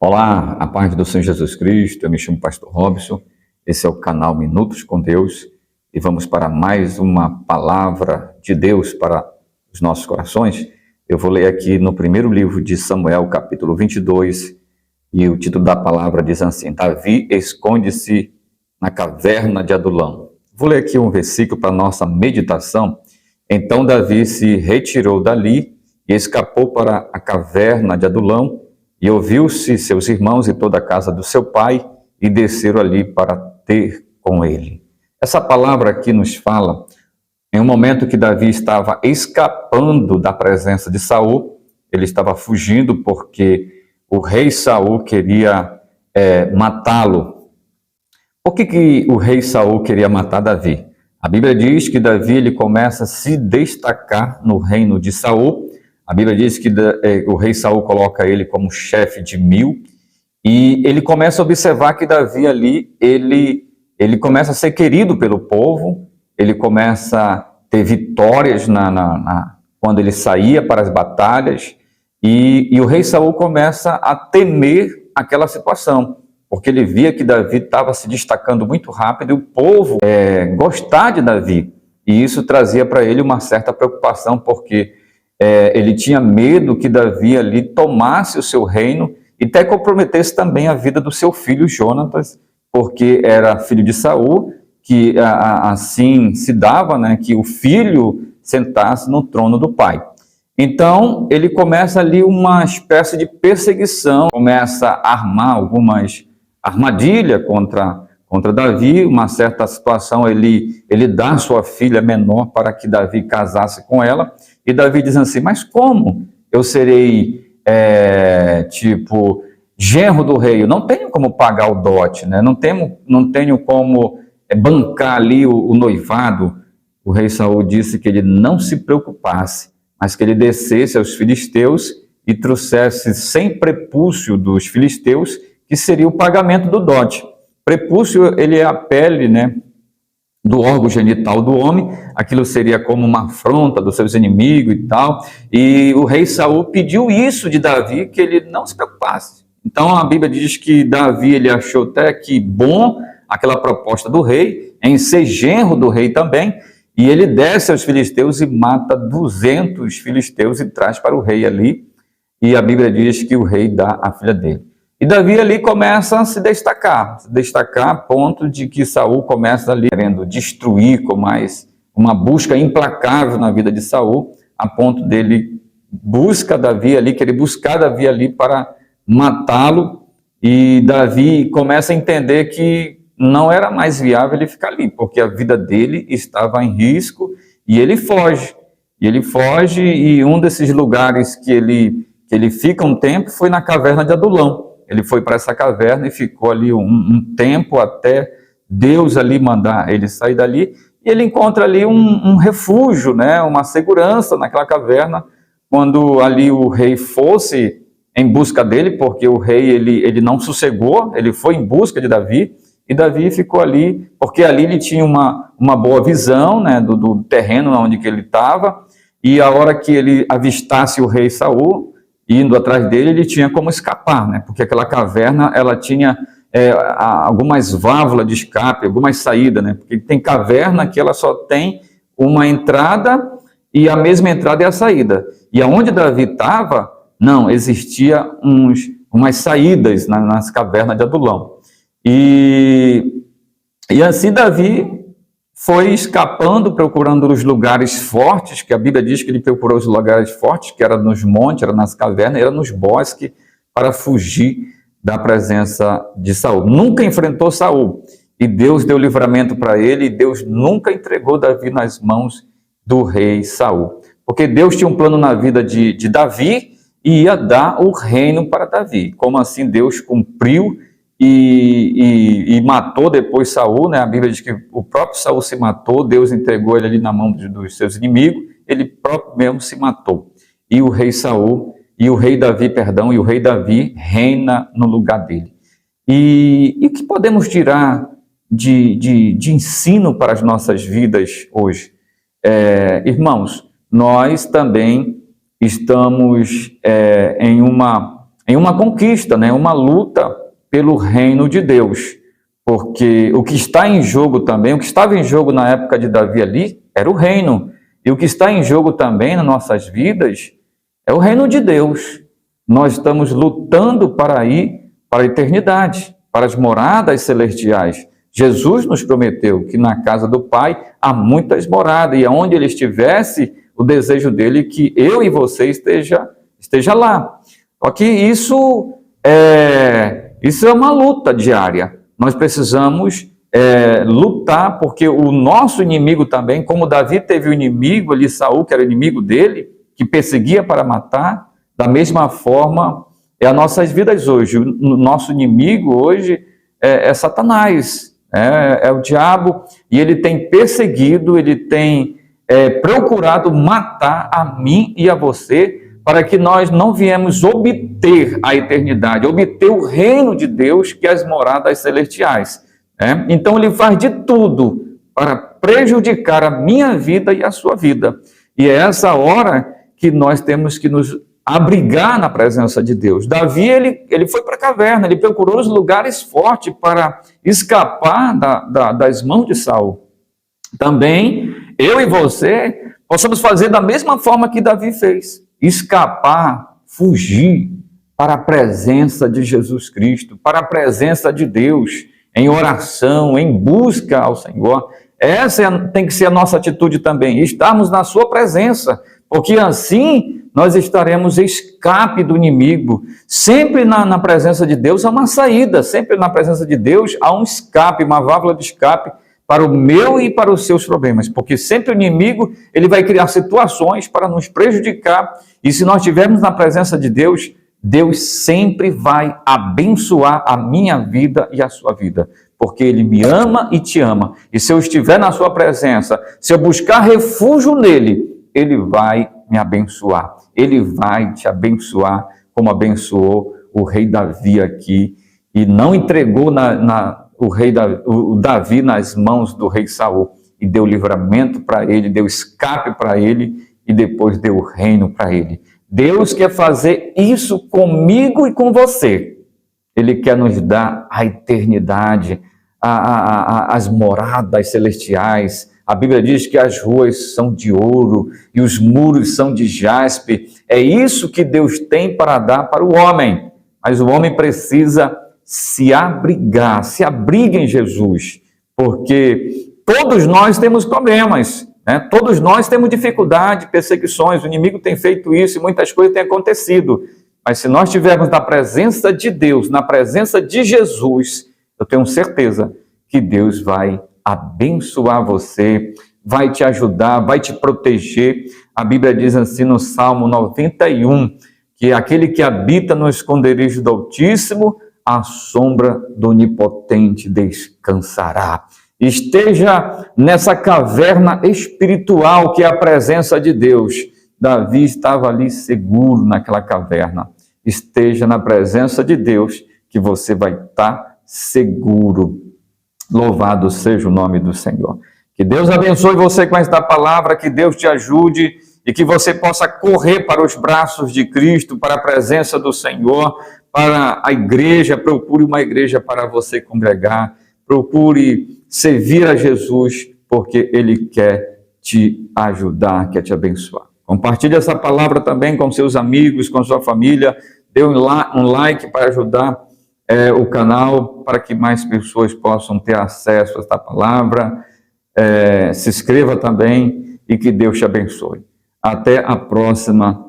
Olá, a paz do Senhor Jesus Cristo, eu me chamo Pastor Robson, esse é o canal Minutos com Deus e vamos para mais uma palavra de Deus para os nossos corações. Eu vou ler aqui no primeiro livro de Samuel, capítulo 22, e o título da palavra diz assim: Davi esconde-se na caverna de Adulão. Vou ler aqui um versículo para nossa meditação. Então Davi se retirou dali e escapou para a caverna de Adulão, e ouviu-se seus irmãos e toda a casa do seu pai, e desceram ali para ter com ele. Essa palavra aqui nos fala em um momento que Davi estava escapando da presença de Saul. Ele estava fugindo porque o rei Saul queria matá-lo. Por que o rei Saul queria matar Davi? A Bíblia diz que Davi ele começa a se destacar no reino de Saul. A Bíblia diz que o rei Saul coloca ele como chefe de 1000, e ele começa a observar que Davi ali, ele começa a ser querido pelo povo, ele começa a ter vitórias quando ele saía para as batalhas, e o rei Saul começa a temer aquela situação, porque ele via que Davi estava se destacando muito rápido, e o povo gostar de Davi, e isso trazia para ele uma certa preocupação, porque ele tinha medo que Davi ali tomasse o seu reino e até comprometesse também a vida do seu filho Jonatas, porque era filho de Saul, que assim se dava, né, que o filho sentasse no trono do pai. Então ele começa ali uma espécie de perseguição, começa a armar algumas armadilhas contra Davi. Uma certa situação, ele dá sua filha menor para que Davi casasse com ela, e Davi diz assim: mas como eu serei, genro do rei? Eu não tenho como pagar o dote, né? Não tenho como bancar ali o noivado. O rei Saul disse que ele não se preocupasse, mas que ele descesse aos filisteus e trouxesse 100 prepúcio dos filisteus, que seria o pagamento do dote. Prepúcio, ele é a pele, né, do órgão genital do homem. Aquilo seria como uma afronta dos seus inimigos e tal. E o rei Saul pediu isso de Davi, que ele não se preocupasse. Então a Bíblia diz que Davi ele achou até que bom aquela proposta do rei, em ser genro do rei também, e ele desce aos filisteus e mata 200 filisteus e traz para o rei ali, e a Bíblia diz que o rei dá a filha dele. E Davi ali começa a se destacar a ponto de que Saul começa ali querendo destruir, com mais uma busca implacável na vida de Saul, a ponto dele querer buscar Davi ali para matá-lo, e Davi começa a entender que não era mais viável ele ficar ali, porque a vida dele estava em risco, e ele foge, e um desses lugares que ele fica um tempo foi na caverna de Adulão. Ele foi para essa caverna e ficou ali um tempo até Deus ali mandar ele sair dali, e ele encontra ali um refúgio, né, uma segurança naquela caverna, quando ali o rei fosse em busca dele, porque o rei ele não sossegou, ele foi em busca de Davi, e Davi ficou ali, porque ali ele tinha uma boa visão, né, do terreno onde que ele estava, e a hora que ele avistasse o rei Saul indo atrás dele, ele tinha como escapar, né? Porque aquela caverna, ela tinha algumas válvulas de escape, algumas saídas, né? Porque tem caverna que ela só tem uma entrada, e a mesma entrada é a saída. E aonde Davi estava, não, existia umas saídas nas cavernas de Adulão. E assim Davi foi escapando, procurando os lugares fortes, que a Bíblia diz que ele procurou os lugares fortes, que era nos montes, era nas cavernas, era nos bosques, para fugir da presença de Saul. Nunca enfrentou Saul, e Deus deu livramento para ele, e Deus nunca entregou Davi nas mãos do rei Saul, porque Deus tinha um plano na vida de Davi, e ia dar o reino para Davi. Como assim Deus cumpriu e matou depois Saul, né? A Bíblia diz que o próprio Saul se matou, Deus entregou ele ali na mão dos seus inimigos, ele próprio mesmo se matou. E o rei Davi reina no lugar dele. E o que podemos tirar de ensino para as nossas vidas hoje? Irmãos, nós também estamos em uma em uma conquista, né? Uma luta pelo reino de Deus. Porque o que está em jogo também, o que estava em jogo na época de Davi ali, era o reino. E o que está em jogo também nas nossas vidas é o reino de Deus. Nós estamos lutando para ir para a eternidade, para as moradas celestiais. Jesus nos prometeu que na casa do Pai há muitas moradas, e aonde ele estivesse, o desejo dele é que eu e você esteja lá. Só que isso é uma luta diária. Nós precisamos lutar, porque o nosso inimigo também, como Davi teve o inimigo ali, Saul, que era o inimigo dele, que perseguia para matar, da mesma forma é as nossas vidas hoje. O nosso inimigo hoje é Satanás, é o diabo, e ele tem perseguido, ele tem procurado matar a mim e a você, para que nós não viemos obter a eternidade, obter o reino de Deus, que é as moradas celestiais. Então ele faz de tudo para prejudicar a minha vida e a sua vida. E é essa hora que nós temos que nos abrigar na presença de Deus. Davi, ele foi para a caverna, ele procurou os lugares fortes para escapar das mãos de Saul. Também, eu e você, possamos fazer da mesma forma que Davi fez. Escapar, fugir para a presença de Jesus Cristo, para a presença de Deus, em oração, em busca ao Senhor. Essa tem que ser a nossa atitude também, estarmos na sua presença, porque assim nós estaremos escape do inimigo. Sempre na presença de Deus há uma saída, sempre na presença de Deus há um escape, uma válvula de escape para o meu e para os seus problemas, porque sempre o inimigo ele vai criar situações para nos prejudicar, e se nós estivermos na presença de Deus, Deus sempre vai abençoar a minha vida e a sua vida, porque Ele me ama e te ama, e se eu estiver na sua presença, se eu buscar refúgio nele, Ele vai me abençoar, Ele vai te abençoar, como abençoou o rei Davi aqui, e não entregou o Davi nas mãos do rei Saul, e deu livramento para ele, deu escape para ele, e depois deu o reino para ele. Deus quer fazer isso comigo e com você. Ele quer nos dar a eternidade, as moradas celestiais. A Bíblia diz que as ruas são de ouro e os muros são de jaspe. É isso que Deus tem para dar para o homem. Mas o homem precisa se abrigar, se abriga em Jesus, porque todos nós temos problemas, né? Todos nós temos dificuldade, perseguições, o inimigo tem feito isso e muitas coisas têm acontecido, mas se nós estivermos na presença de Deus, na presença de Jesus, eu tenho certeza que Deus vai abençoar você, vai te ajudar, vai te proteger. A Bíblia diz assim no Salmo 91, que aquele que habita no esconderijo do Altíssimo, à sombra do Onipotente descansará. Esteja nessa caverna espiritual que é a presença de Deus. Davi estava ali seguro naquela caverna. Esteja na presença de Deus que você vai estar seguro. Louvado seja o nome do Senhor. Que Deus abençoe você com esta palavra, que Deus te ajude e que você possa correr para os braços de Cristo, para a presença do Senhor, para a igreja. Procure uma igreja para você congregar, procure servir a Jesus, porque Ele quer te ajudar, quer te abençoar. Compartilhe essa palavra também com seus amigos, com sua família, dê um like para ajudar o canal, para que mais pessoas possam ter acesso a esta palavra. Se inscreva também e que Deus te abençoe. Até a próxima.